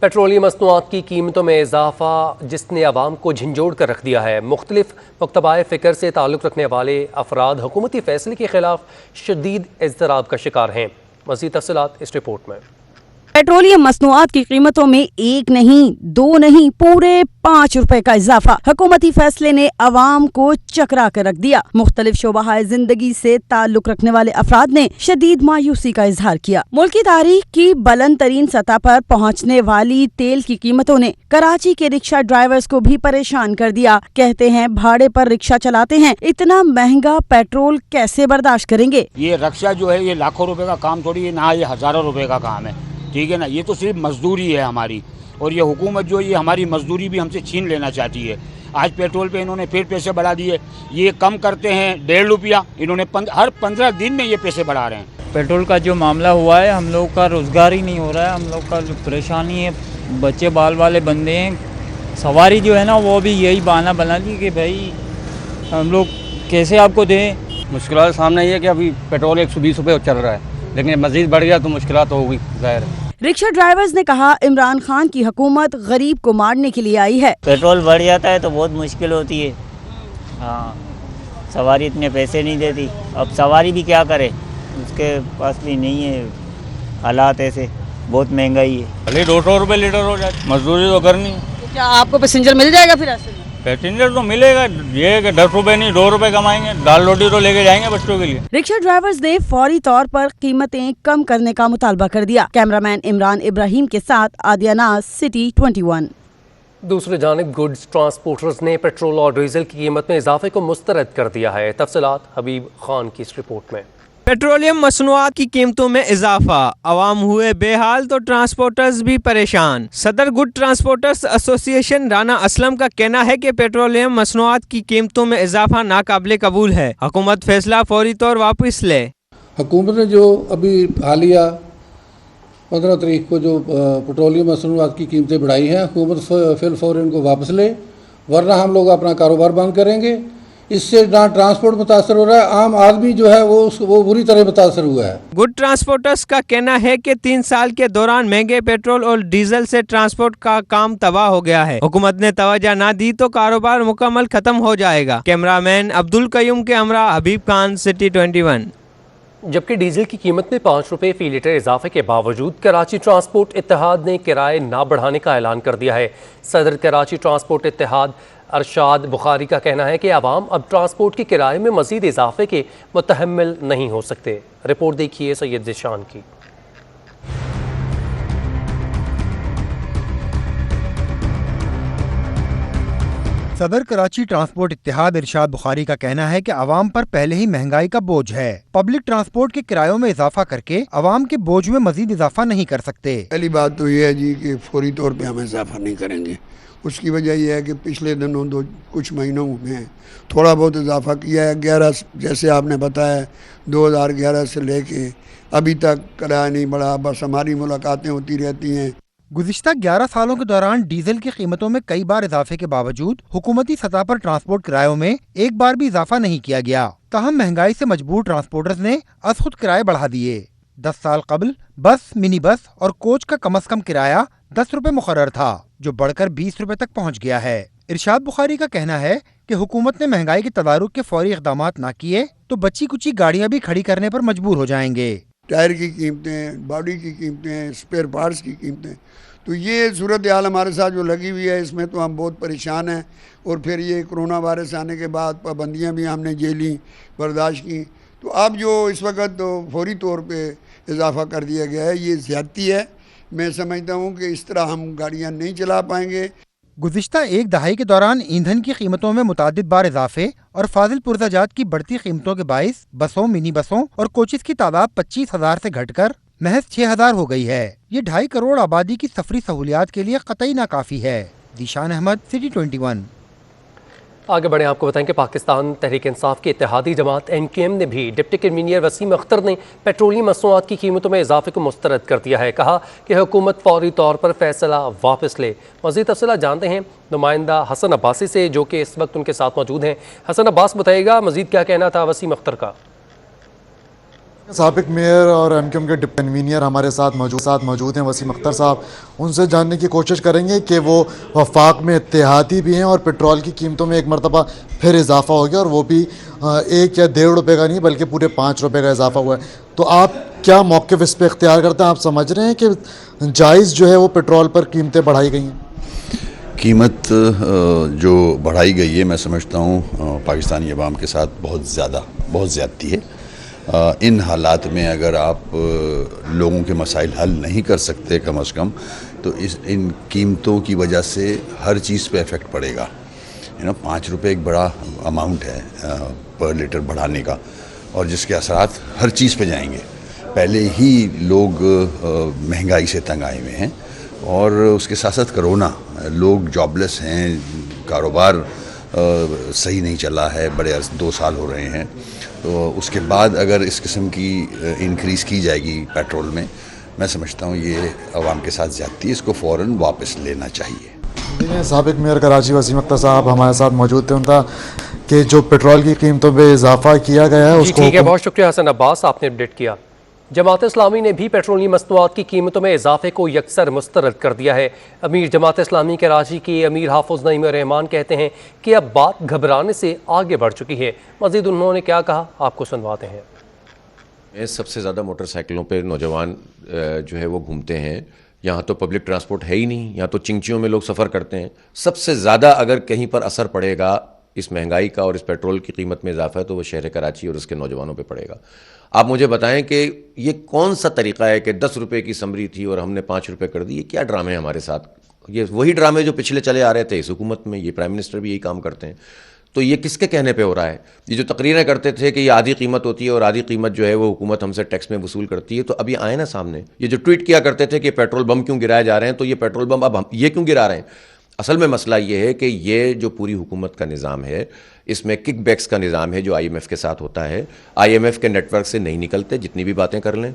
Petroleum मसनूआत की कीमतों में इजाफा जिसने अवाम को झंझोड़ कर रख दिया है। मुख्तलिफ मकतबाए फ़िक्र से ताल्लुक़ रखने वाले अफराद हुकूमती फ़ैसले के खिलाफ शदीद इज़्तिराब का शिकार हैं। मज़ीद तफ़सीलात इस रिपोर्ट में। पेट्रोलियम मसनूआत की कीमतों में एक नहीं, दो नहीं, पूरे 5 रुपए का इजाफा हुकूमती फैसले ने अवाम को चकरा कर रख दिया। मुख्तलिफ शोबाहाए जिंदगी से ताल्लुक रखने वाले अफराद ने शदीद मायूसी का इजहार किया। मुल्की तारीख की बुलंद तरीन सतह पर पहुँचने वाली तेल की कीमतों ने कराची के रिक्शा ड्राइवर्स को भी परेशान कर दिया। कहते हैं भाड़े पर रिक्शा चलाते हैं, इतना महंगा पेट्रोल कैसे बर्दाश्त करेंगे। ये रिक्शा जो है ये लाखों रुपए का काम थोड़ी है ना, ये हजारों रुपए का काम है, ठीक है ना। ये तो सिर्फ मजदूरी है हमारी, और ये हुकूमत जो ये हमारी मजदूरी भी हमसे छीन लेना चाहती है। आज पेट्रोल पे इन्होंने फिर पैसे बढ़ा दिए, ये कम करते हैं 1.5 रुपया, इन्होंने हर 15 दिन में ये पैसे बढ़ा रहे हैं। पेट्रोल का जो मामला हुआ है, हम लोग का रोज़गार ही नहीं हो रहा है, हम लोग का परेशानी है, बच्चे बाल वाले बंदे हैं। सवारी जो है ना वो भी यही बहाना बना दी कि भाई हम लोग कैसे आपको दें। मुश्किल सामने ये है कि अभी पेट्रोल 120 रुपये चल रहा है, लेकिन मज़ीद बढ़ गया तो मुश्किलात होगी ज़ाहिर है। रिक्शा ड्राइवर्स ने कहा इमरान खान की हुकूमत गरीब को मारने के लिए आई है। पेट्रोल बढ़ जाता है तो बहुत मुश्किल होती है। हाँ, सवारी इतने पैसे नहीं देती, अब सवारी भी क्या करे, उसके पास भी नहीं है, हालात ऐसे, बहुत महंगाई है। भले 200 रुपये लीटर हो जाए, मजदूरी तो करनी है। तो क्या आपको पैसेंजर मिल जाएगा फिर ऐसे? पैसेंजर तो मिलेगा, ये कि 10 रुपये नहीं 2 रुपये कमाएंगे, दाल रोटी तो लेके जाएंगे बच्चों के लिए। रिक्शा ड्राइवर्स ने फौरी तौर पर कीमतें कम करने का मुतालबा कर दिया। कैमरामैन इमरान इब्राहिम के साथ आदिया नाज, सिटी 21। दूसरी जानिब गुड्स ट्रांसपोर्टर्स ने पेट्रोल और डीजल की कीमत में इजाफे को मुस्तरद कर दिया है। तफसीलात हबीब खान की इस रिपोर्ट में। पेट्रोलियम मसनूआत की कीमतों में इजाफा, अवाम हुए बेहाल तो ट्रांसपोर्टर्स भी परेशान। सदर good transporters association Rana Aslam का कहना है कि पेट्रोलियम मसनूआत की कीमतों में इजाफा नाकाबिले कबूल है, हुकूमत फैसला फौरी तौर वापस ले। हुकूमत ने जो अभी हालिया 15 तारीख को जो पेट्रोलियम मसनूआत की कीमतें बढ़ाई हैं, हुकूमत फिल फौर इनको वापस ले, वरना हम लोग अपना कारोबार बंद करेंगे। इससे ना ट्रांसपोर्ट मुतासर हो रहा है, आम आदमी जो है वो बुरी तरह मुतासर हुआ है। गुड ट्रांसपोर्टर्स का कहना है कि 3 साल के दौरान महंगे पेट्रोल और डीजल से ट्रांसपोर्ट का काम तबाह हो गया है। हुकूमत ने तवज्जो ना दी तो कारोबार मुकम्मल खत्म हो जाएगा। कैमरामैन अब्दुल कयूम के हमरा हबीब खान, सिटी 21। जबकि डीजल की कीमत में 5 रुपये फी लीटर इजाफे के बावजूद कराची ट्रांसपोर्ट इत्तेहाद ने किराए ना बढ़ाने का ऐलान कर दिया है। सदर कराची ट्रांसपोर्ट इत्तेहाद अरशाद बुखारी का कहना है कि आवाम अब ट्रांसपोर्ट के किराए में मजीद इजाफे के मुतहम्मिल नहीं हो सकते। रिपोर्ट देखिए सैयद ज़िशान की। सदर कराची ट्रांसपोर्ट इत्तेहाद इरशाद बुखारी का कहना है कि आवाम पर पहले ही महंगाई का बोझ है। पब्लिक ट्रांसपोर्ट के किरायों में इजाफा करके आवाम के बोझ में मजीद इजाफा नहीं कर सकते। पहली बात तो ये है जी कि फौरी तौर पे हम इजाफा नहीं करेंगे। उसकी वजह यह है कि पिछले दिनों कुछ महीनों में थोड़ा बहुत इजाफा किया है। 11 जैसे आपने बताया 2011 से लेके अभी तक किराया नहीं बढ़ा, बस हमारी मुलाकातें होती रहती हैं। गुज़िश्ता 11 सालों के दौरान डीजल की कीमतों में कई बार इजाफे के बावजूद हुकूमती सतह पर ट्रांसपोर्ट किरायों में एक बार भी इजाफा नहीं किया गया। ताहम महंगाई से मजबूर ट्रांसपोर्टर्स ने खुद किराए बढ़ा दिए। 10 साल कबल बस, मिनी बस और कोच का कम से कम किराया 10 रुपए मुकर्रर था, जो बढ़कर 20 रुपए तक पहुँच गया है। इरशाद बुखारी का कहना है कि हुकूमत ने महंगाई के तदारुक के फौरी इक़दामात न किए तो बची कुची गाड़ियाँ भी खड़ी करने पर मजबूर हो जाएंगे। टायर की कीमतें, बॉडी की कीमतें, स्पेयर पार्ट्स की कीमतें, तो ये सूरत हाल हमारे साथ जो लगी हुई है, इसमें तो हम बहुत परेशान हैं। और फिर ये कोरोना वायरस आने के बाद पाबंदियां भी हमने झेली, बर्दाश्त की, तो अब जो इस वक्त तो फौरी तौर पे इजाफा कर दिया गया है, ये ज़्यादती है। मैं समझता हूँ कि इस तरह हम गाड़ियाँ नहीं चला पाएंगे। गुज़िश्ता एक दहाई के दौरान ईंधन की कीमतों में मुतादिद बार इजाफे और फाजिल पुरज़ाजात की बढ़ती कीमतों के बाइस बसों, मिनी बसों और कोचेस की तादाद 25,000 से घटकर महज 6,000 हो गई है। ये 2.5 करोड़ आबादी की सफरी सहूलियात के लिए कतई नाकाफी है। ज़ीशान अहमद, सिटी 21। आगे बढ़े, आपको बताएं कि पाकिस्तान तहरीक इंसाफ की इत्तेहादी जमात NKM ने भी डिप्टी कन्वीनर वसीम अख्तर ने पेट्रोलियम मसनूआत की कीमतों में इजाफे को मुस्तरद कर दिया है। कहा कि हुकूमत फौरी तौर पर फैसला वापस ले। मज़ीद तफसीलात जानते हैं नुमाइंदा हसन अब्बासी से, जो कि इस वक्त उनके साथ मौजूद हैं। हसन अब्बास, बताइएगा मज़ीद क्या कहना था वसीम अख्तर का? سابق میئر اور MQM کے کنوینئر ہمارے ساتھ موجود ہیں وسیم اختر صاحب. ان سے جاننے کی کوشش کریں گے کہ وہ وفاق میں اتحادی بھی ہیں اور پیٹرول کی قیمتوں میں ایک مرتبہ پھر اضافہ ہو گیا اور وہ بھی 1 یا 1.5 روپے کا نہیں بلکہ پورے 5 روپے کا اضافہ ہوا ہے. تو آپ کیا موقف اس پہ اختیار کرتے ہیں؟ آپ سمجھ رہے ہیں کہ جائز جو ہے وہ پیٹرول پر قیمتیں بڑھائی گئی ہیں؟ قیمت جو بڑھائی گئی ہے میں سمجھتا ہوں پاکستانی عوام کے ساتھ بہت زیادتی ہے. ان حالات میں اگر آپ لوگوں کے مسائل حل نہیں کر سکتے کم از کم تو ان قیمتوں کی وجہ سے ہر چیز پہ افیکٹ پڑے گا. 5 روپے ایک بڑا اماؤنٹ ہے پر لیٹر بڑھانے کا اور جس کے اثرات ہر چیز پہ جائیں گے. پہلے ہی لوگ مہنگائی سے تنگ آئے ہوئے ہیں اور اس کے ساتھ ساتھ کرونا، لوگ جاب لیس ہیں، کاروبار صحیح نہیں چلا ہے، بڑے 2 سال ہو رہے ہیں. تو اس کے بعد اگر اس قسم کی انکریز کی جائے گی پیٹرول میں سمجھتا ہوں یہ عوام کے ساتھ زیادتی ہے، اس کو فوراً واپس لینا چاہیے. سابق میئر کراچی وسیم اختر صاحب ہمارے ساتھ موجود تھے. ان کا کہ جو پیٹرول کی قیمتوں پہ اضافہ کیا گیا ہے اس کو... ٹھیک ہے، بہت شکریہ حسن عباس، آپ نے اپڈیٹ کیا. جماعت اسلامی نے بھی پیٹرولیم مصنوعات کی قیمتوں میں اضافے کو یکسر مسترد کر دیا ہے. امیر جماعت اسلامی کراچی کے امیر حافظ نعیم الرحمان کہتے ہیں کہ اب بات گھبرانے سے آگے بڑھ چکی ہے. مزید انہوں نے کیا کہا آپ کو سنواتے ہیں. سب سے زیادہ موٹر سائیکلوں پہ نوجوان جو ہے وہ گھومتے ہیں. یہاں تو پبلک ٹرانسپورٹ ہے ہی نہیں، یہاں تو چنگچیوں میں لوگ سفر کرتے ہیں. سب سے زیادہ اگر کہیں پر اثر پڑے گا اس مہنگائی کا اور اس پیٹرول کی قیمت میں اضافہ ہے تو وہ شہر کراچی اور اس کے نوجوانوں پہ پڑے گا. آپ مجھے بتائیں کہ یہ کون سا طریقہ ہے کہ 10 روپے کی سمری تھی اور ہم نے 5 روپے کر دی؟ یہ کیا ڈرامے ہیں ہمارے ساتھ؟ یہ وہی ڈرامے جو پچھلے چلے آ رہے تھے اس حکومت میں، یہ پرائم منسٹر بھی یہی کام کرتے ہیں. تو یہ کس کے کہنے پہ ہو رہا ہے؟ یہ جو تقریریں کرتے تھے کہ یہ آدھی قیمت ہوتی ہے اور آدھی قیمت جو ہے وہ حکومت ہم سے ٹیکس میں وصول کرتی ہے، تو اب یہ آئے نا سامنے. یہ جو ٹویٹ کیا کرتے تھے کہ پیٹرول بم کیوں گرائے جا رہے ہیں، تو یہ پیٹرول بم اب ہم یہ کیوں گرا رہے ہیں؟ اصل میں مسئلہ یہ ہے کہ یہ جو پوری حکومت کا نظام ہے اس میں کک بیکس کا نظام ہے جو IMF کے ساتھ ہوتا ہے. IMF کے نیٹ ورک سے نہیں نکلتے جتنی بھی باتیں کر لیں.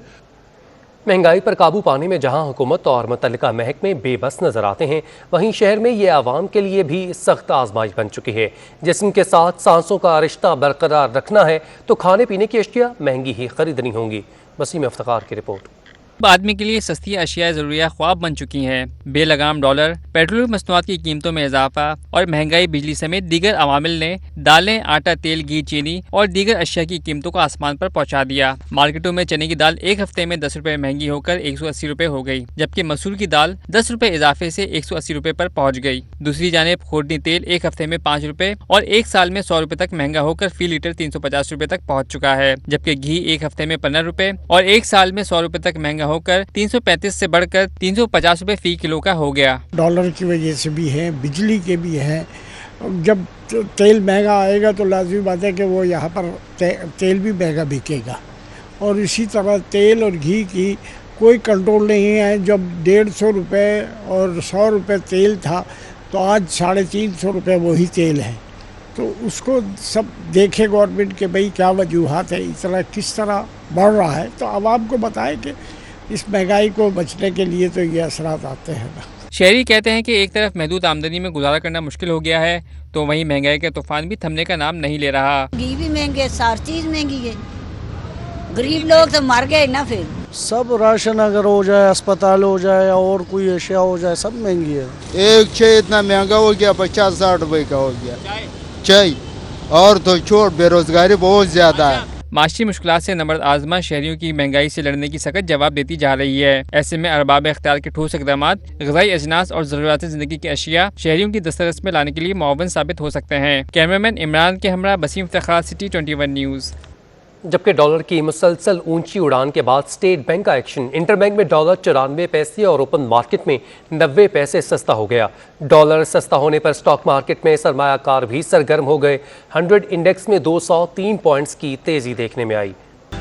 مہنگائی پر قابو پانے میں جہاں حکومت اور متعلقہ محکمے بے بس نظر آتے ہیں، وہیں شہر میں یہ عوام کے لیے بھی سخت آزمائش بن چکی ہے. جسم کے ساتھ سانسوں کا رشتہ برقرار رکھنا ہے تو کھانے پینے کی اشیاء مہنگی ہی خریدنی ہوں گی. وسیم افتخار کی رپورٹ. آدمی کے لیے سستی اشیاء ضروریات خواب بن چکی ہیں. بے لگام ڈالر، پیٹرول مصنوعات کی قیمتوں میں اضافہ اور مہنگائی بجلی سمیت دیگر عوامل نے دالیں، آٹا، تیل، گھی، چینی اور دیگر اشیاء کی قیمتوں کو آسمان پر پہنچا دیا. مارکیٹوں میں چنے کی دال ایک ہفتے میں 10 روپے مہنگی ہو کر 180 روپے ہو گئی، جبکہ مسور کی دال 10 روپے اضافے سے 180 روپے پر پہنچ گئی. دوسری جانب خوردنی تیل ایک ہفتے میں 5 روپے اور ایک سال میں 100 روپے تک مہنگا ہو کر فی لیٹر 350 روپے تک پہنچ چکا ہے، جبکہ گھی ایک ہفتے میں 15 روپے اور ایک سال میں 100 روپے تک مہنگا ہو کر 335 سے بڑھ کر 350 روپے فی کلو کا ہو گیا. ڈالر کی وجہ سے بھی ہے، بجلی کے بھی ہے. جب تیل مہنگا آئے گا تو لازمی بات ہے کہ وہ یہاں پر تیل بھی مہنگا بکے گا. اور اسی طرح تیل اور گھی کی کوئی کنٹرول نہیں ہے. جب 150 روپے اور 100 روپے تیل تھا تو آج 350 روپے وہی تیل ہے. تو اس کو سب دیکھے گورنمنٹ کہ بھئی کیا وجوہات ہے، اس طرح کس طرح بڑھ رہا ہے، تو عوام کو بتائے کہ اس مہنگائی کو بچنے کے لیے تو یہ اثرات آتے ہیں. شہری کہتے ہیں کہ ایک طرف محدود آمدنی میں گزارا کرنا مشکل ہو گیا ہے تو وہیں مہنگائی کا طوفان بھی تھمنے کا نام نہیں لے رہا. گھی بھی مہنگی ہے، ساری چیز مہنگی ہے، غریب لوگ تو مر گئے نا. پھر سب راشن اگر ہو جائے، اسپتال ہو جائے اور کوئی اشیاء ہو جائے، سب مہنگی ہے. ایک چائے اتنا مہنگا ہو گیا، 50-60 روپے کا ہو گیا چائے. اور تو چھوڑ، بے روزگاری بہت زیادہ ہے. معاشی مشکلات سے نبرد آزما شہریوں کی مہنگائی سے لڑنے کی سخت جواب دیتی جا رہی ہے. ایسے میں ارباب اختیار کے ٹھوس اقدامات غذائی اجناس اور ضروریات زندگی کی اشیاء شہریوں کی دسترس میں لانے کے لیے معاون ثابت ہو سکتے ہیں. کیمرامین عمران کے ہمراہ بسیم افتخار، سٹی 21 نیوز. جبکہ ڈالر کی مسلسل اونچی اڑان کے بعد اسٹیٹ بینک کا ایکشن. انٹر بینک میں ڈالر 94 پیسے اور اوپن مارکیٹ میں 90 پیسے سستا ہو گیا. ڈالر سستا ہونے پر اسٹاک مارکیٹ میں سرمایہ کار بھی سرگرم ہو گئے. 100 انڈیکس میں 203 پوائنٹس کی تیزی دیکھنے میں آئی.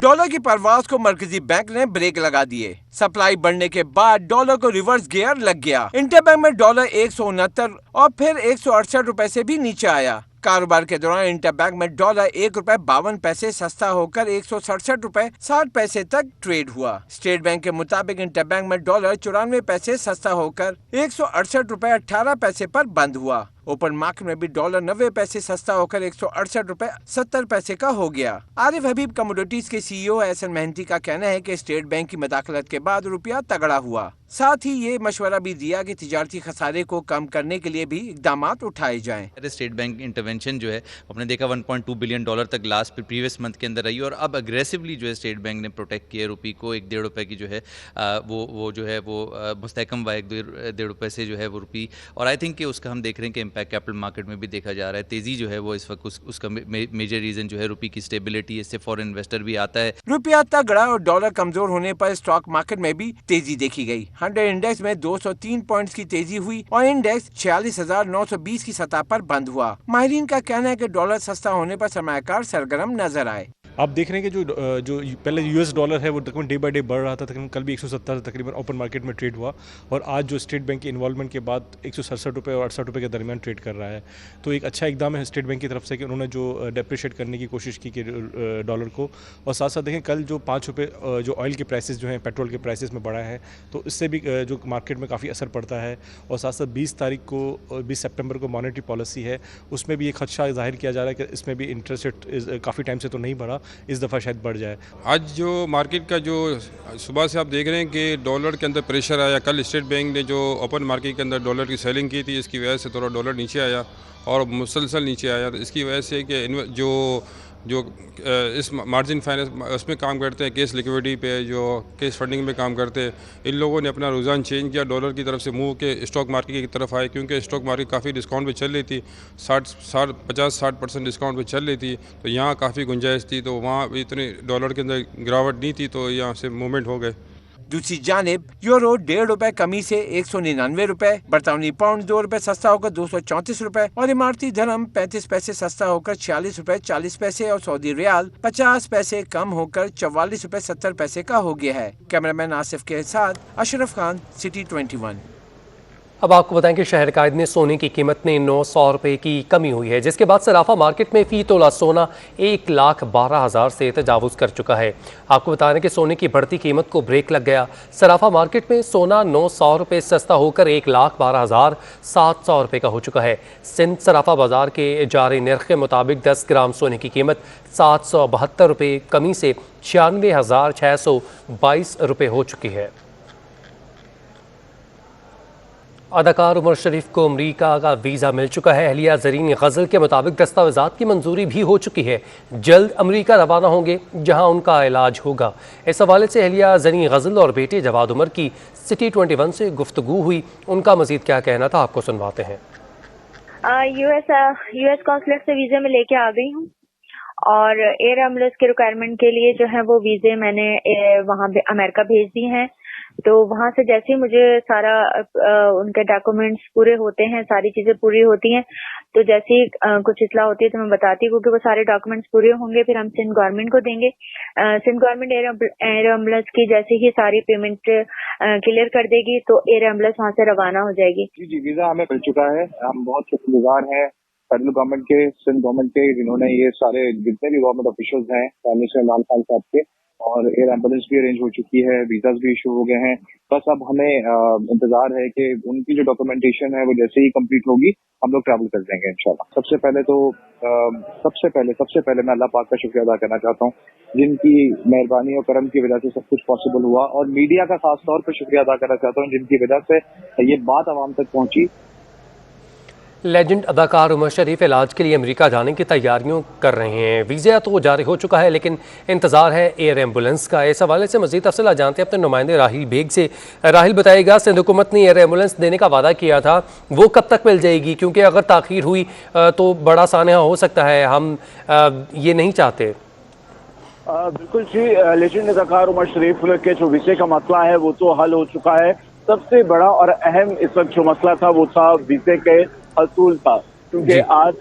ڈالر کی پرواز کو مرکزی بینک نے بریک لگا دیے. سپلائی بڑھنے کے بعد ڈالر کو ریورس گیئر لگ گیا. انٹر بینک میں ڈالر 169 اور پھر 168 روپے سے بھی نیچے آیا. کاروبار کے دوران انٹر بینک میں ڈالر 1 روپے 52 پیسے سستا ہو کر 167 روپے 60 پیسے تک ٹریڈ ہوا. اسٹیٹ بینک کے مطابق انٹر بینک میں ڈالر 94 پیسے سستا ہو کر 168 روپے 18 پیسے پر بند ہوا. ओपन मार्केट में भी डॉलर 90 पैसे सस्ता होकर 168 रुपए 70 पैसे का हो गया। आरिफ हबीब कमोडिटीज के सीईओ एहसन मेहंदी का कहना है कि स्टेट बैंक की मदाखलत के बाद रुपया तगड़ा हुआ। साथ ही ये मशवरा भी दिया कि तिजारती खसारे को कम करने के लिए भी इकदामात उठाए जाएं। स्टेट बैंक इंटरवेंशन जो है आपने देखा 1.2 बिलियन डॉलर तक लास्ट प्रीवियस मंथ के अंदर रही और अब अग्रेसिवली जो है स्टेट बैंक ने प्रोटेक्ट किया रुपये को। 1.5 रुपये की जो है वो जो है वो मुस्तहकम हुआ 1.5 रुपये से जो है वो रुपये। और आई थिंक कि उसका हम देख रहे हैं कि इम्पैक्ट कैपिटल मार्केट में भी देखा जा रहा है। तेज़ी जो है वो इस वक्त उसका मेजर रीज़न जो है रुपये की स्टेबिलिटी, इससे फॉरेन इन्वेस्टर भी आता है। रुपया तगड़ा और डॉलर कमजोर होने पर स्टॉक मार्केट में भी तेजी देखी गई। 100 इंडेक्स में 203 पॉइंट्स की तेजी हुई और इंडेक्स 46,920 की सतह पर बंद हुआ। माहिरीन का कहना है कि डॉलर सस्ता होने पर सरमायाकार सरगर्म नजर आए। आप देख रहे हैं कि जो पहले यूएस डॉलर है वो तकरीबन डे बाय डे बढ़ रहा था। तकरीबन कल भी 170 तकरीबन ओपन मार्केट में ट्रेड हुआ और आज जो स्टेट बैंक के इन्वॉल्वमेंट के बाद 167 रुपये और 68 रुपये के दरमियान ट्रेड कर रहा है। तो एक अच्छा इकदाम है स्टेट बैंक की तरफ से कि उन्होंने जो डेप्रिशिएट करने की कोशिश की कि डॉलर को। और साथ साथ देखें कल जो 5 रुपये जो ऑयल के प्राइसेस जो हैं पेट्रोल के प्राइसेस में बढ़ा है तो इससे भी जो मार्केट में काफ़ी असर पड़ता है। और साथ साथ 20 तारीख को 20 सितंबर को मॉनेटरी पॉलिसी है, उसमें भी एक खदशा जाहिर किया जा रहा है कि इसमें भी इंटरेस्ट रेट काफ़ी टाइम से तो नहीं बढ़ा, इस दफ़ा शायद बढ़ जाए। आज जो मार्केट का जो सुबह से आप देख रहे हैं कि डॉलर के अंदर प्रेशर आया। कल स्टेट बैंक ने जो ओपन मार्केट के अंदर डॉलर की सेलिंग की थी, इसकी वजह से थोड़ा डॉलर नीचे आया और मुसलसल नीचे आया। तो इसकी वजह से कि जो इस मार्जिन फाइनेंस उसमें काम करते हैं, केस लिक्विडिटी पे, जो केस फंडिंग में काम करते हैं, इन लोगों ने अपना रुझान चेंज किया, डॉलर की तरफ से मूव के स्टॉक मार्केट की तरफ आए। क्योंकि स्टॉक मार्केट काफ़ी डिस्काउंट पे चल रही थी, 50-60% डिस्काउंट पे चल रही थी, तो यहाँ काफ़ी गुंजाइश थी, तो वहाँ इतनी डॉलर के अंदर गिरावट नहीं थी, तो यहाँ से मूवमेंट हो गए। दूसरी जानिब यूरो 1.5 रुपए कमी से 199 रुपए, बरतानी पाउंड 2 रुपए सस्ता होकर 234 रुपए और इमारती धर्म 35 पैसे सस्ता होकर 46 रुपए 40 पैसे और सऊदी रियाल 50 पैसे कम होकर 44 रुपए 70 पैसे का हो गया है। कैमरामैन आसिफ के साथ अशरफ खान, सिटी 21। अब आपको बताएं कि शहर कायद में सोने की कीमत में 900 रुपये की कमी हुई है, जिसके बाद सराफा मार्केट में फ़ी तोला सोना 1,12,000 से तजावुज़ कर चुका है। आपको बता रहे हैं कि सोने की बढ़ती कीमत को ब्रेक लग गया। सराफा मार्केट में सोना 900 रुपये सस्ता होकर 1,12,700 रुपये का हो चुका है। सिंध सराफा बाजार के जारी निर्ख के मुताबिक 10 ग्राम सोने की कीमत 772 रुपये कमी से 96,622 रुपये हो चुकी है। अदाकार उमर शरीफ को अमरीका का वीज़ा मिल चुका है। अहलिया ज़रीन गज़ल के मुताबिक दस्तावेज़ात की मंजूरी भी हो चुकी है। जल्द अमरीका रवाना होंगे जहां उनका इलाज होगा। इस हवाले से अहलिया ज़रीन गज़ल और बेटे जवाद उमर की सिटी 21 से गुफ्तगू हुई। उनका मज़ीद क्या कहना था आपको सुनवाते हैं। यूएस कॉन्सुलेट से वीज़े में लेके आ गई हूँ और एयर एम्बुलेंस के रिक्वायरमेंट के लिए जो है वो वीज़े मैंने वहाँ अमेरिका भेज दी हैं। तो वहाँ से जैसे ही मुझे सारा उनके डॉक्यूमेंट्स पूरे होते हैं, सारी चीजें पूरी होती हैं, तो जैसे ही कुछ इतला होती है तो मैं बताती हूँ, क्योंकि वो सारे डॉक्यूमेंट्स पूरे होंगे फिर हम सिंध गवर्नमेंट को देंगे। सिंध गवर्नमेंट एयर एम्बुलेंस की जैसे ही सारी पेमेंट क्लियर कर देगी तो एयर एम्बुलेंस वहाँ से रवाना हो जाएगी। जी वीजा हमें मिल चुका है। हम बहुत शुक्रगुजार हैं फेडरल गवर्नमेंट के, सिंध गवर्नमेंट के, जिन्होंने ये सारे जितने भी गवर्नमेंट ऑफिशियल्स हैं प्राइम मिनिस्टर इमरान खान साहब के, और एयर एम्बुलेंस भी अरेंज हो चुकी है, वीजाज भी इशू हो गए हैं। बस अब हमें इंतजार है कि उनकी जो डॉक्यूमेंटेशन है वो जैसे ही कंप्लीट होगी हम लोग ट्रैवल कर देंगे इंशाल्लाह। सबसे पहले मैं अल्लाह पाक का शुक्रिया अदा करना चाहता हूँ, जिनकी मेहरबानी और करम की वजह से सब कुछ पॉसिबल हुआ, और मीडिया का खास तौर पर शुक्रिया अदा करना चाहता हूँ, जिनकी वजह से ये बात आवाम तक पहुंची। लेजेंड अदाकार उमर शरीफ इलाज के लिए अमेरिका जाने की तैयारियों कर रहे हैं। वीज़ा तो जारी हो चुका है लेकिन इंतज़ार है एयर एम्बुलेंस का। इस हवाले से मज़ीद तफसीलात जानते हैं अपने नुमाइंदे राहिल बेग से। राहिल बताइएगा, सिंध हुकूमत ने एयर एम्बुलेंस देने का वादा किया था, वो कब तक मिल जाएगी? क्योंकि अगर ताख़ीर हुई तो बड़ा सानहा हो सकता है, हम ये नहीं चाहते। बिल्कुल जी, लेजेंड अदाकार उमर शरीफ के जो वीज़े का मसला है वो तो हल हो चुका है। सबसे बड़ा और अहम इस वक्त जो मसला था वो था वीज़े के हसूल था, क्योंकि आज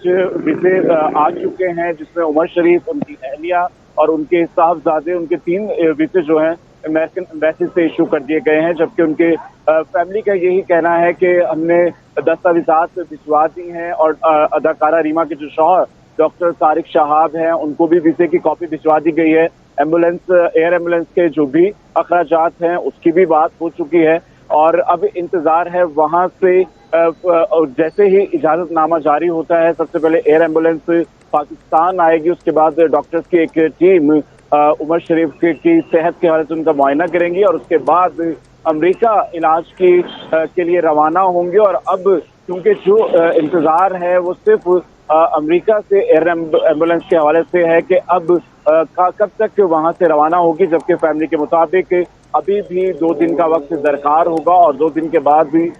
वीज़े आ चुके हैं जिसमें उमर शरीफ, उनकी अहलिया और उनके साहबजादे, उनके 3 वीज़े जो हैं अमेरिकन एम्बेसी से इशू कर दिए गए हैं। जबकि उनके फैमिली का यही कहना है कि हमने दस्तावेज़ात भिजवा दी हैं और अदाकारा रीमा के जो शौहर डॉक्टर तारिक शहाब हैं उनको भी वीज़े की कॉपी भिजवा दी गई है। एयर एम्बुलेंस के जो भी अखराजात हैं उसकी भी बात हो चुकी है। और अब इंतजार है वहां से जैसे ही इजाजत नामा जारी होता है सबसे पहले एयर एम्बुलेंस पाकिस्तान आएगी, उसके बाद डॉक्टर्स की एक टीम उमर शरीफ की सेहत के हवाले से उनका मुआयना करेंगी और उसके बाद अमेरिका इलाज के लिए रवाना होंगे। और अब क्योंकि जो इंतजार है वो सिर्फ अमेरिका से एयर एम्बुलेंस के हवाले से है कि अब कब तक वहां से रवाना होगी, जबकि फैमिली के मुताबिक अभी भी 2 दिन का वक्त दरकार होगा और 2 दिन के बाद भी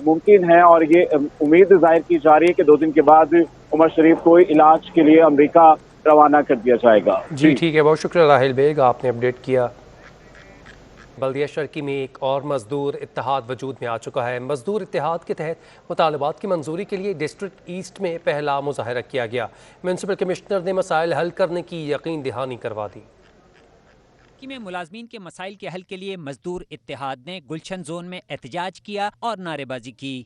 मुमकिन है और ये उम्मीद जाहिर की जा रही है कि 2 दिन के बाद उमर शरीफ को इलाज के लिए अमेरिका रवाना कर दिया जाएगा। जी ठीक है, बहुत शुक्रिया राहिल बेग, आपने अपडेट किया। बल्दिया शर्की में एक और मजदूर इत्तेहाद वजूद में आ चुका है। मजदूर इत्तेहाद के तहत मुतालबात की मंजूरी के लिए डिस्ट्रिक्ट ईस्ट में पहला मुजाहरा किया गया। म्यूनसिपल कमिश्नर ने मसाइल हल करने की यकीन दहानी करवा दी। में मुलाजमीन के मसाइल के हल के लिए मजदूर इत्तेहाद ने गुलशन जोन में एहतजाज किया और नारेबाजी की।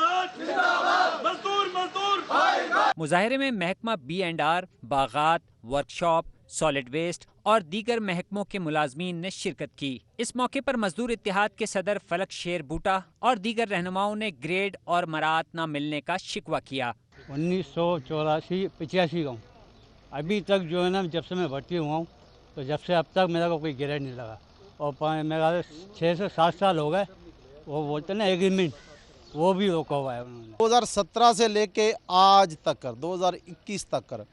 मुजाहरे में महकमा B&R, बागात, वर्कशॉप, सॉलिड वेस्ट और दीगर महकमों के मुलाजमीन ने शिरकत की। इस मौके पर मजदूर इत्तेहाद के सदर फलक शेर बूटा और दीगर रहनुमाओं ने ग्रेड और मरात न मिलने का शिकवा किया। 1984-85 का हूँ, अभी तक जो है ना, जब से मैं भर्ती हुआ हूँ तो जब से अब तक मेरा को कोई ग्रेड नहीं लगा और मेरा 6 से 7 साल हो गए। वो बोलते ना एग्रीमेंट, वो भी रोका हुआ है उन्होंने। 2017 से लेके आज तक कर 2021 तक कर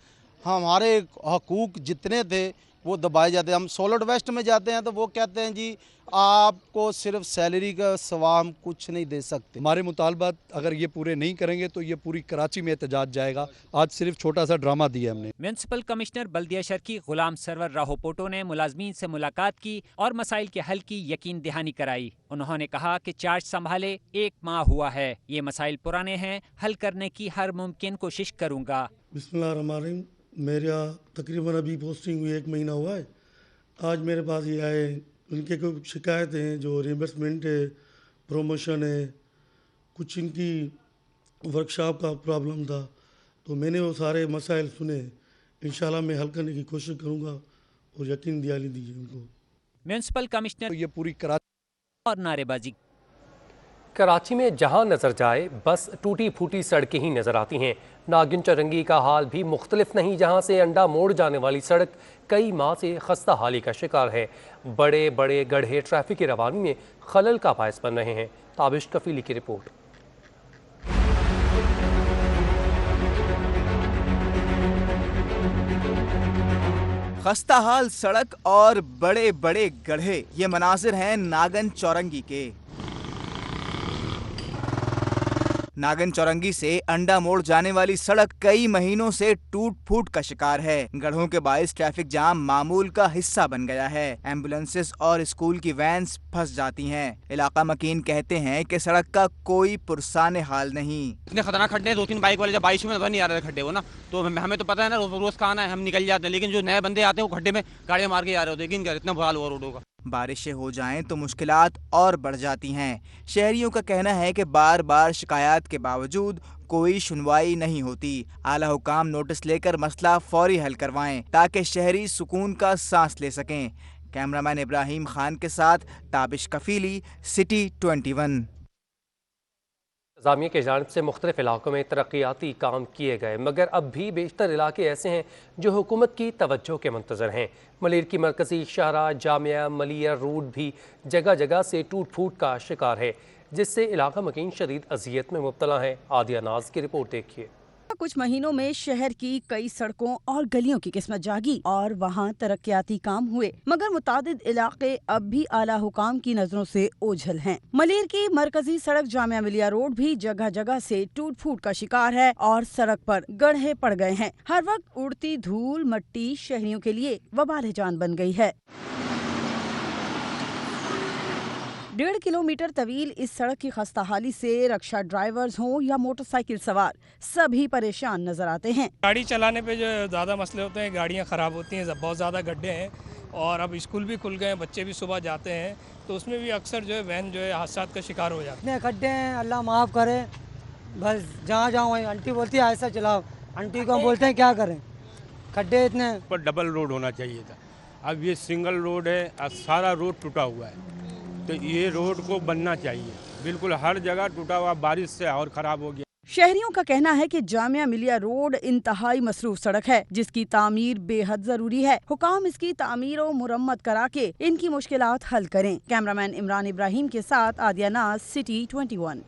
हमारे हकूक जितने थे वो दबाए जाते हैं। हम सॉलिड वेस्ट में जाते हैं तो वो कहते हैं जी आपको सिर्फ सैलरी का सवाम कुछ नहीं दे सकते। हमारे मुतालबात अगर ये पूरे नहीं करेंगे तो ये पूरी कराची में एहतजाज जाएगा। आज सिर्फ छोटा सा ड्रामा दिया हमने। म्यूनसिपल कमिश्नर बल्दिया शर्की गुलाम सरवर राहोपोटो ने मुलाजमीन से मुलाकात की और मसाइल के हल की यकीन दहानी कराई। उन्होंने कहा कि चार्ज संभाले 1 माह हुआ है, ये मसाइल पुराने हैं, हल करने की हर मुमकिन कोशिश करूँगा। बिस्मिल्लाहिर्रहमानिर्रहीम। मेरा तकरीबन अभी पोस्टिंग हुई 1 महीना हुआ है। आज मेरे पास ये आए, उनके कुछ शिकायतें हैं, जो रिइंबर्समेंट है, प्रमोशन है, कुछ इनकी वर्कशॉप का प्रॉब्लम था, तो मैंने वो सारे मसाइल सुने। इंशाल्लाह मैं हल करने की कोशिश करूँगा और यकीन दिलानी दीजिए उनको। म्यूनसिपल कमिश्नर तो ये पूरी कराची और नारेबाजी। कराची में जहां नजर जाए बस टूटी फूटी सड़कें ही नजर आती हैं। नागिन चौरंगी का हाल भी मुख्तलिफ नहीं, जहां से अंडा मोड़ जाने वाली सड़क कई माह से खस्ता हाली का शिकार है। बड़े बड़े गड्ढे ट्रैफिक की रवानी में खलल का बायस बन रहे हैं। ताबिश कफीली की रिपोर्ट। खस्ता हाल सड़क और बड़े बड़े गड्ढे, ये मनाजिर हैं नागन चौरंगी के। नागन चौरंगी से अंडा मोड़ जाने वाली सड़क कई महीनों से टूट फूट का शिकार है। गड्ढों के बायस ट्रैफिक जाम मामूल का हिस्सा बन गया है। एम्बुलेंसेस और स्कूल की वैन्स फंस जाती हैं। इलाका मकीन कहते हैं कि सड़क का कोई पुरसाने हाल नहीं। इतने खतरनाक खड्डे हैं, 2-3 बाइक वाले जब बारिश में नजर नहीं आ रहे खड्डे वो ना, तो हमें तो पता है ना रोज का आना है, हम निकल जाते हैं, लेकिन जो नए बंदे आते हैं वो खड्डे में गाड़ियां मार के आ रहे होते हैं। लेकिन इतना बुरा हाल हुआ रोडों का। बारिशें हो जाएं तो मुश्किलात और बढ़ जाती हैं। शहरियों का कहना है कि बार बार शिकायत के बावजूद कोई सुनवाई नहीं होती। आला हुकाम नोटिस लेकर मसला फौरी हल करवाएं ताकि शहरी सुकून का सांस ले सकें। कैमरामैन इब्राहिम खान के साथ ताबिश कफीली, सिटी 21। इंतज़ामिया की जानिब से मुख्तलिफ इलाकों में तरक्याती काम किए गए, मगर अब भी बेशतर इलाके ऐसे हैं जो हुकूमत की तवज्जो के मुंतज़र हैं। मलेर की मरकज़ी शाहरा जामिया मलिया रोड भी जगह जगह से टूट फूट का शिकार है, जिससे इलाका मकीन शदीद अजियत में मुब्तला हैं। आदिया नाज की रिपोर्ट देखिए। कुछ महीनों में शहर की कई सड़कों और गलियों की किस्मत जागी और वहाँ तरक्याती काम हुए, मगर मुतादिद इलाके अब भी आला हुकाम की नजरों से ओझल हैं। मलेर की मरकजी सड़क जामिया मिलिया रोड भी जगह जगह से टूट फूट का शिकार है और सड़क पर गड्ढे पड़ गए हैं। हर वक्त उड़ती धूल मट्टी शहरियों के लिए वबाल जान बन गई है। 1.5 किलोमीटर तवील इस सड़क की खस्ताहाली से रक्षा ड्राइवर्स हों या मोटरसाइकिल सवार सभी परेशान नजर आते हैं। गाड़ी चलाने पे जो ज़्यादा मसले होते हैं, गाड़ियां ख़राब होती हैं, बहुत ज़्यादा गड्ढे हैं और अब स्कूल भी खुल गए हैं, बच्चे भी सुबह जाते हैं, तो उसमें भी अक्सर जो है वैन जो है हादसा का शिकार हो जाते हैं। इतने गड्ढे हैं, अल्लाह माफ़ करे, बस जहाँ जाऊँ वहीं आंटी बोलती है ऐसा चलाओ, आंटी को हम बोलते हैं क्या करें, गड्ढे इतने। पर डबल रोड होना चाहिए था, अब ये सिंगल रोड है, सारा रोड टूटा हुआ है, तो ये रोड को बनना चाहिए। बिल्कुल हर जगह टूटा हुआ, बारिश से और ख़राब हो गया। शहरियों का कहना है कि जामिया मिलिया रोड इंतहाई मसरूफ सड़क है जिसकी तामीर बेहद जरूरी है। हुकाम इसकी तामीर और मुरम्मत करा के इनकी मुश्किलात हल करें। कैमरामैन इमरान इब्राहिम के साथ आदिया नाज, सिटी 21।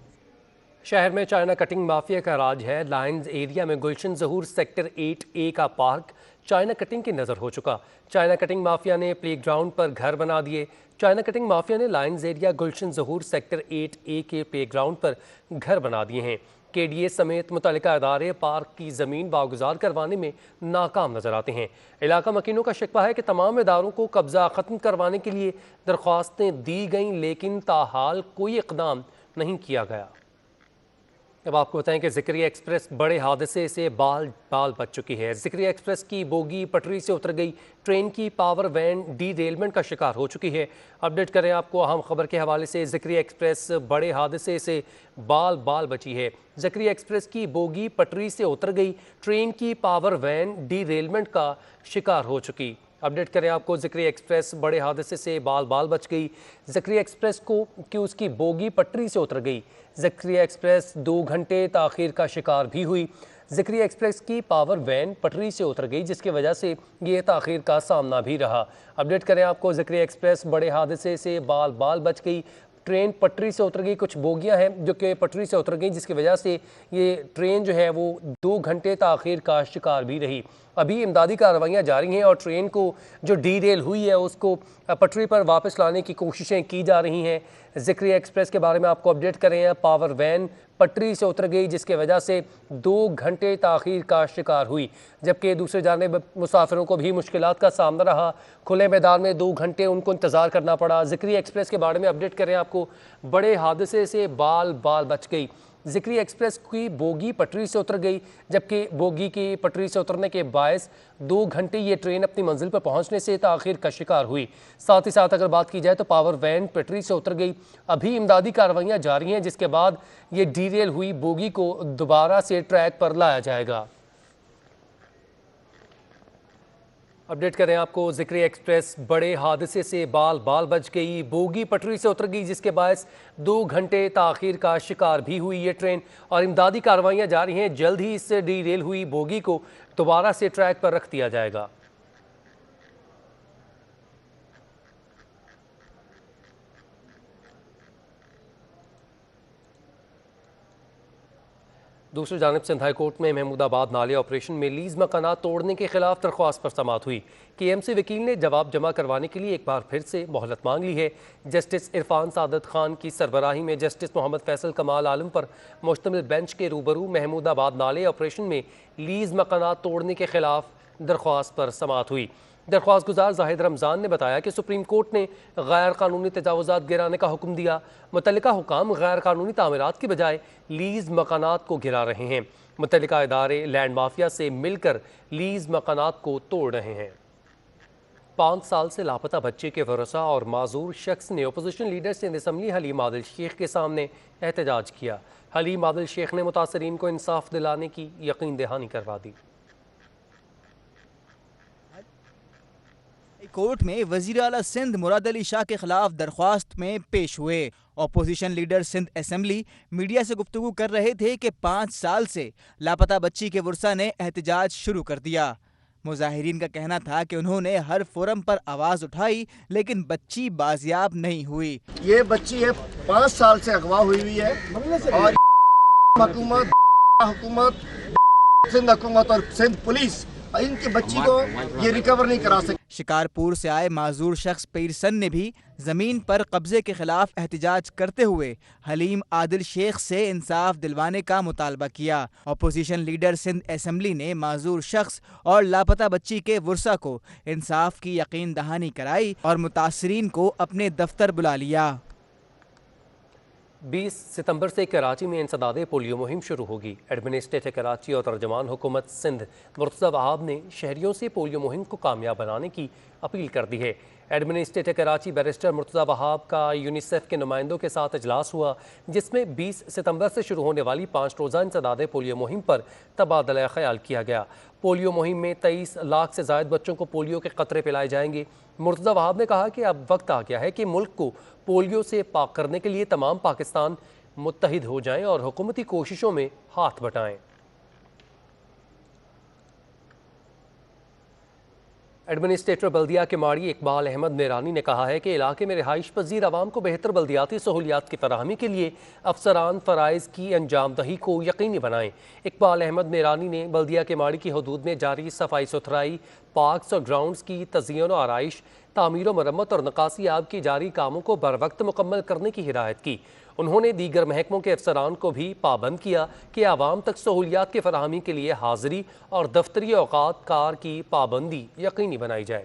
शहर में चाइना कटिंग माफिया का राज है। लायंस एरिया में गुलशन ज़हूर सेक्टर 8A का पार्क चाइना कटिंग की नज़र हो चुका। चाइना कटिंग माफिया ने प्ले ग्राउंड पर घर बना दिए। चाइना कटिंग माफिया ने लायंस एरिया गुलशन ज़हूर सेक्टर 8A के प्ले ग्राउंड पर घर बना दिए हैं। KDA समेत मुतल्लिका अदारे पार्क की ज़मीन वागुजार करवाने में नाकाम नजर आते हैं। इलाका मकीनों का शिकवा है कि तमाम इदारों को कब्जा ख़त्म करवाने के लिए दरख्वास्तें दी गईं लेकिन ताहाल कोई इक़दाम नहीं किया गया। अब आपको बताएं कि ज़िक्रिया एक्सप्रेस बड़े हादसे से बाल बच चुकी है। ज़िक्रिया एक्सप्रेस की बोगी पटरी से उतर गई। ट्रेन की पावर वैन डीरेलमेंट का शिकार हो चुकी है। अपडेट करें आपको अहम खबर के हवाले से। ज़िक्रिया एक्सप्रेस बड़े हादसे से बाल बची है। ज़िक्रिया एक्सप्रेस की बोगी पटरी से उतर गई। ट्रेन की पावर वैन डीरेलमेंट का शिकार हो चुकी। अपडेट करें आपको, ज़िक्रिया एक्सप्रेस बड़े हादसे से बाल बच गई। ज़िक्रिया एक्सप्रेस को कि उसकी बोगी पटरी से उतर गई। ज़िक्रिया एक्सप्रेस 2 घंटे ताख़ीर का शिकार भी हुई। ज़िक्रिया एक्सप्रेस की पावर वैन पटरी से उतर गई जिसकी वजह से ये ताख़ीर का सामना भी रहा। अपडेट करें आपको, ज़िक्रिया एक्सप्रेस बड़े हादसे से बाल बच गई। ट्रेन पटरी से उतर गई। कुछ बोगियां हैं जो कि पटरी से उतर गई जिसकी वजह से ये ट्रेन जो है वो 2 घंटे ताख़ीर का शिकार भी रही। अभी इमदादी कार्रवाइयाँ जारी हैं और ट्रेन को जो डीरेल हुई है उसको पटरी पर वापस लाने की कोशिशें की जा रही हैं। ज़िक्रिया एक्सप्रेस के बारे में आपको अपडेट कर रहे हैं। पावर वैन पटरी से उतर गई जिसकी वजह से 2 घंटे ताख़ीर का शिकार हुई, जबकि दूसरी जानिब मुसाफिरों को भी मुश्किलात का सामना रहा। खुले मैदान में 2 घंटे उनको इंतज़ार करना पड़ा। ज़िक्रिया एक्सप्रेस के बारे में अपडेट कर रहे हैं आपको। बड़े हादसे से बाल बच गई। ज़िक्रिया एक्सप्रेस की बोगी पटरी से उतर गई जबकि बोगी की पटरी से उतरने के बायस 2 घंटे ये ट्रेन अपनी मंजिल पर पहुंचने से ताख़ीर का शिकार हुई। साथ ही साथ अगर बात की जाए तो पावर वैन पटरी से उतर गई। अभी इमदादी कार्रवाइयाँ जारी हैं जिसके बाद ये डीरेल हुई बोगी को दोबारा से ट्रैक पर लाया जाएगा। अपडेट करें आपको, ज़िक्रिया एक्सप्रेस बड़े हादसे से बाल बच गई। बोगी पटरी से उतर गई जिसके बायस 2 घंटे ताख़ीर का शिकार भी हुई ये ट्रेन और इमदादी कार्रवाइयाँ जारी हैं। जल्द ही इससे डीरेल हुई बोगी को दोबारा से ट्रैक पर रख दिया जाएगा। दूसरी जानिब सिंध हाई कोर्ट में महमूदाबाद नाले ऑपरेशन में लीज मकानात तोड़ने के खिलाफ दरख्वास्त पर समाअत हुई। KMC वकील ने जवाब जमा करवाने के लिए एक बार फिर से मोहलत मांग ली है। जस्टिस इरफान सादत खान की सरबराही में जस्टिस मोहम्मद फैसल कमाल आलम पर मुश्तमिल बेंच के रूबरू महमूदाबाद नाले ऑपरेशन में लीज मकानात तोड़ने के खिलाफ दरख्वास्त पर समाअत हुई। दरख्वास्त गुजार जाहिद रमज़ान ने बताया कि सुप्रीम कोर्ट ने गैर कानूनी तजावुज़ात गिराने का हुक्म दिया। मुतल्लिका हुकाम गैर कानूनी तामीरात की बजाय लीज मकानात को गिरा रहे हैं। मुतल्लिका इदारे लैंड माफिया से मिलकर लीज मकानात को तोड़ रहे हैं। 5 साल से लापता बच्चे के वरसा और माजूर शख्स ने opposition leader Sindh assembly Haleem Adil Sheikh के सामने एहतजाज किया। हलीम आदिल शेख ने मुतासरीन को इंसाफ दिलाने की यकीन दहानी करवा दी। कोर्ट में वजीर आला सिंध मुराद अली शाह के खिलाफ दरख्वास्त में पेश हुए। Opposition leader Sindh assembly media से गुफ्तगू कर रहे थे कि 5 साल से लापता बच्ची के वर्सा ने एहतजाज शुरू कर दिया। मुजाहिरीन का कहना था कि उन्होंने हर फोरम पर आवाज उठाई लेकिन बच्ची बाजियाब नहीं हुई। ये बच्ची है 5 साल से अगवा हुई है और हुकूमत सिंध हुकूमत और सिंध पुलिस इनकी बच्ची को ये रिकवर नहीं करा सकती। शिकारपुर से आए माजूर शख्स पीरसन ने भी जमीन पर कब्जे के खिलाफ एहतजाज करते हुए हलीम आदिल शेख से इंसाफ दिलवाने का मुतालबा किया। अपोजिशन लीडर सिंध असम्बली ने माजूर शख्स और लापता बच्ची के वर्सा को इंसाफ की यकीन दहानी कराई और मुतासरीन को अपने दफ्तर बुला लिया। 20 सितंबर से कराची में इंसदाद पोलियो मुहिम शुरू होगी। एडमिनिस्ट्रेटर कराची और तर्जमान हुकूमत सिंध मुर्तज़ा वहाब ने शहरियों से पोलियो मुहिम को कामयाब बनाने की अपील कर दी है। एडमिनिस्ट्रेटर कराची बैरिस्टर मुर्तज़ा वहाब का यूनिसेफ के नुमाइंदों के साथ इजलास हुआ जिसमें 20 सितंबर से शुरू होने वाली 5 रोज़ा इंसदाद पोलियो मुहिम पर तबादला ख्याल किया गया। पोलियो मुहिम में 23 लाख से ज़ायद बच्चों को पोलियो के क़तरे पिलाए जाएंगे। मुर्तज़ा वहाब ने कहा कि अब वक्त आ गया है कि मुल्क को پولیو سے پاک کرنے کے لیے تمام پاکستان متحد ہو جائیں اور حکومتی کوششوں میں ہاتھ بٹائیں۔ ایڈمنسٹریٹر بلدیہ کماڑی اقبال احمد میرانی نے کہا ہے کہ علاقے میں رہائش پذیر عوام کو بہتر بلدیاتی سہولیات کی فراہمی کے لیے افسران فرائض کی انجام دہی کو یقینی بنائیں۔ اقبال احمد میرانی نے بلدیہ کماڑی کی حدود میں جاری صفائی ستھرائی، پارکس اور گراؤنڈز کی تزئین و آرائش، تعمیر و مرمت اور نکاسی آب کی جاری کاموں کو بروقت مکمل کرنے کی ہدایت کی۔ انہوں نے دیگر محکموں کے افسران کو بھی پابند کیا کہ عوام تک سہولیات کی فراہمی کے لیے حاضری اور دفتری اوقات کار کی پابندی یقینی بنائی جائے۔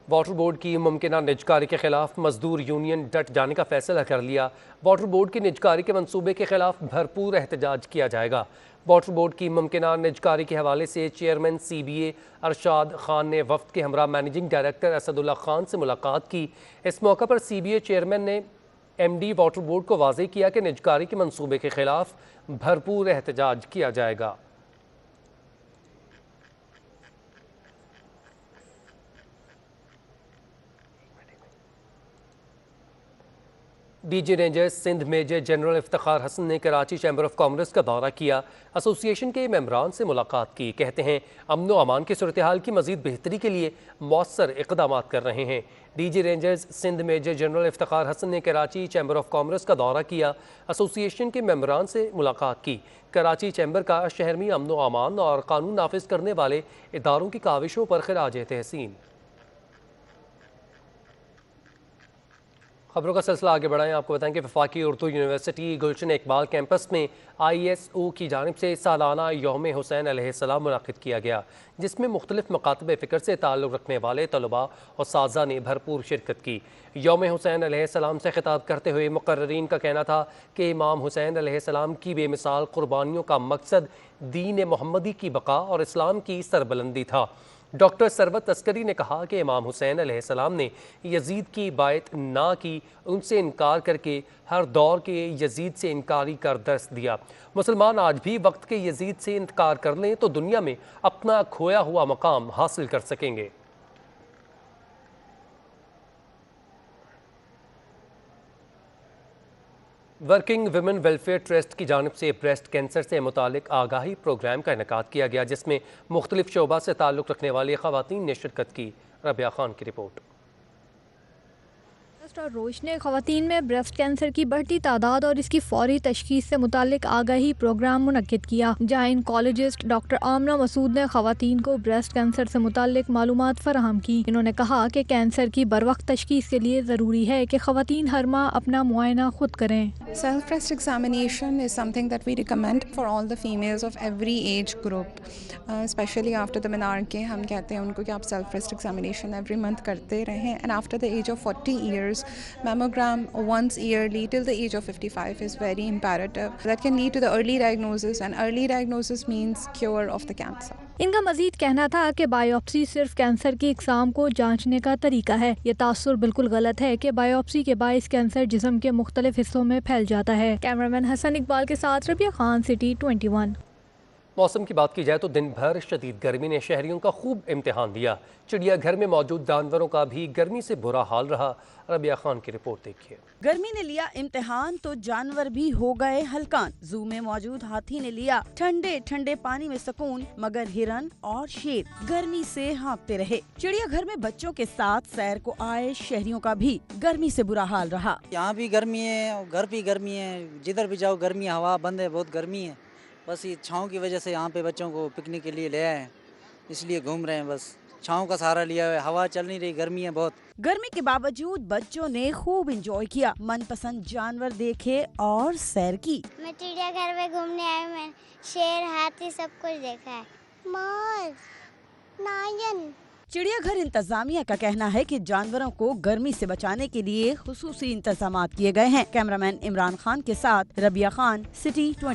واٹر بورڈ کی ممکنہ نجکاری کے خلاف مزدور یونین ڈٹ جانے کا فیصلہ کر لیا۔ واٹر بورڈ کی نجکاری کے منصوبے کے خلاف بھرپور احتجاج کیا جائے گا۔ واٹر بورڈ کی ممکنہ نجکاری کے حوالے سے چیئرمین سی بی اے ارشاد خان نے وفد کے ہمراہ مینیجنگ ڈائریکٹر اسد اللہ خان سے ملاقات کی۔ اس موقع پر سی بی اے چیئرمین نے ایم ڈی واٹر بورڈ کو واضح کیا کہ نجکاری کے منصوبے کے خلاف بھرپور احتجاج کیا جائے گا۔ D G Rangers Sindh major general Iftikhar Hassan نے کراچی چیمبر آف کامرس کا دورہ کیا۔ ایسوسی ایشن کے ممبران سے ملاقات کی۔ کہتے ہیں امن و امان کی صورتحال کی مزید بہتری کے لیے مؤثر اقدامات کر رہے ہیں۔ D G Rangers Sindh major general Iftikhar Hassan نے کراچی چیمبر آف کامرس کا دورہ کیا، ایسوسی ایشن کے ممبران سے ملاقات کی۔ کراچی چیمبر کا شہر میں امن و امان اور قانون نافذ کرنے والے اداروں کی کاوشوں پر خراج تحسین۔ خبروں کا سلسلہ آگے بڑھائیں۔ آپ کو بتائیں کہ وفاقی اردو یونیورسٹی گلشن اقبال کیمپس میں آئی ایس او کی جانب سے سالانہ یوم حسین علیہ السلام منعقد کیا گیا، جس میں مختلف مکاتب فکر سے تعلق رکھنے والے طلباء اور اساتذہ نے بھرپور شرکت کی۔ یوم حسین علیہ السلام سے خطاب کرتے ہوئے مقررین کا کہنا تھا کہ امام حسین علیہ السلام کی بے مثال قربانیوں کا مقصد دین محمدی کی بقا اور اسلام کی سربلندی تھا۔ ڈاکٹر ثروت عسکری نے کہا کہ امام حسین علیہ السلام نے یزید کی بیعت نہ کی، ان سے انکار کر کے ہر دور کے یزید سے انکاری کر درس دیا۔ مسلمان آج بھی وقت کے یزید سے انکار کر لیں تو دنیا میں اپنا کھویا ہوا مقام حاصل کر سکیں گے۔ ورکنگ ویمن ویلفیئر ٹرسٹ کی جانب سے بریسٹ کینسر سے متعلق آگاہی پروگرام کا انعقاد کیا گیا، جس میں مختلف شعبہ سے تعلق رکھنے والی خواتین نے شرکت کی۔ ربیہ خان کی رپورٹ۔ اور روش نے خواتین میں بریسٹ کینسر کی بڑھتی تعداد اور اس کی فوری تشخیص سے متعلق آگاہی پروگرام منعقد کیا، جہاں انکالوجسٹ ڈاکٹر آمنہ مسعود نے خواتین کو بریسٹ کینسر سے متعلق معلومات فراہم کی۔ انہوں نے کہا کہ کینسر کی بروقت تشخیص کے لیے ضروری ہے کہ خواتین ہر ماہ اپنا معائنہ خود کریں۔ Self breast examination is something that we recommend for all the females of every age group, especially after the menarche. ہم کہتے ہیں ان کو کہ آپ self breast examination every month کرتے رہیں، and after the age of 40 years mammogram once yearly till the age of 55 is very imperative. That can lead to the early diagnosis, and early diagnosis means cure of the cancer. ان کا مزید کہنا تھا کہ biopsy صرف cancer کی اقسام کو جانچنے کا طریقہ ہے۔ یہ تاثر بالکل غلط ہے کہ بائیوپسی کے باعث کینسر جسم کے مختلف حصوں میں پھیل جاتا ہے۔ کیمرامین حسن اقبال کے ساتھ ربیہ خان، سٹی 21۔ موسم کی بات کی جائے تو دن بھر شدید گرمی نے شہریوں کا خوب امتحان دیا۔ چڑیا گھر میں موجود جانوروں کا بھی گرمی سے برا حال رہا۔ ربیہ خان کی رپورٹ دیکھیے۔ گرمی نے لیا امتحان تو جانور بھی ہو گئے ہلکان۔ زو میں موجود ہاتھی نے لیا ٹھنڈے ٹھنڈے پانی میں سکون، مگر ہرن اور شیر گرمی سے ہانپتے رہے۔ چڑیا گھر میں بچوں کے ساتھ سیر کو آئے شہریوں کا بھی گرمی سے برا حال رہا۔ یہاں بھی گرمی ہے، گھر بھی گرمی ہے، جدھر بھی جاؤ گرمی، ہوا بند ہے، بہت گرمی ہے۔ بس یہ چھاؤں کی وجہ سے یہاں پہ بچوں کو پکنک کے لیے لے آئے ہیں، اس لیے گھوم رہے ہیں، بس چھاؤں کا سہارا لیا ہوا ہے، ہوا چل نہیں رہی، گرمی ہے بہت۔ گرمی کے باوجود بچوں نے خوب انجوائے کیا، من پسند جانور دیکھے اور سیر کی۔ میں چڑیا گھر میں گھومنے آئی ہوں، میں شیر، ہاتھی سب کچھ دیکھا ہے، مور، لائن۔ چڑیا گھر انتظامیہ کا کہنا ہے کہ جانوروں کو گرمی سے بچانے کے لیے خصوصی انتظامات کیے گئے ہیں۔ کیمرامین عمران خان کے ساتھ ربیہ خان، سٹی 20۔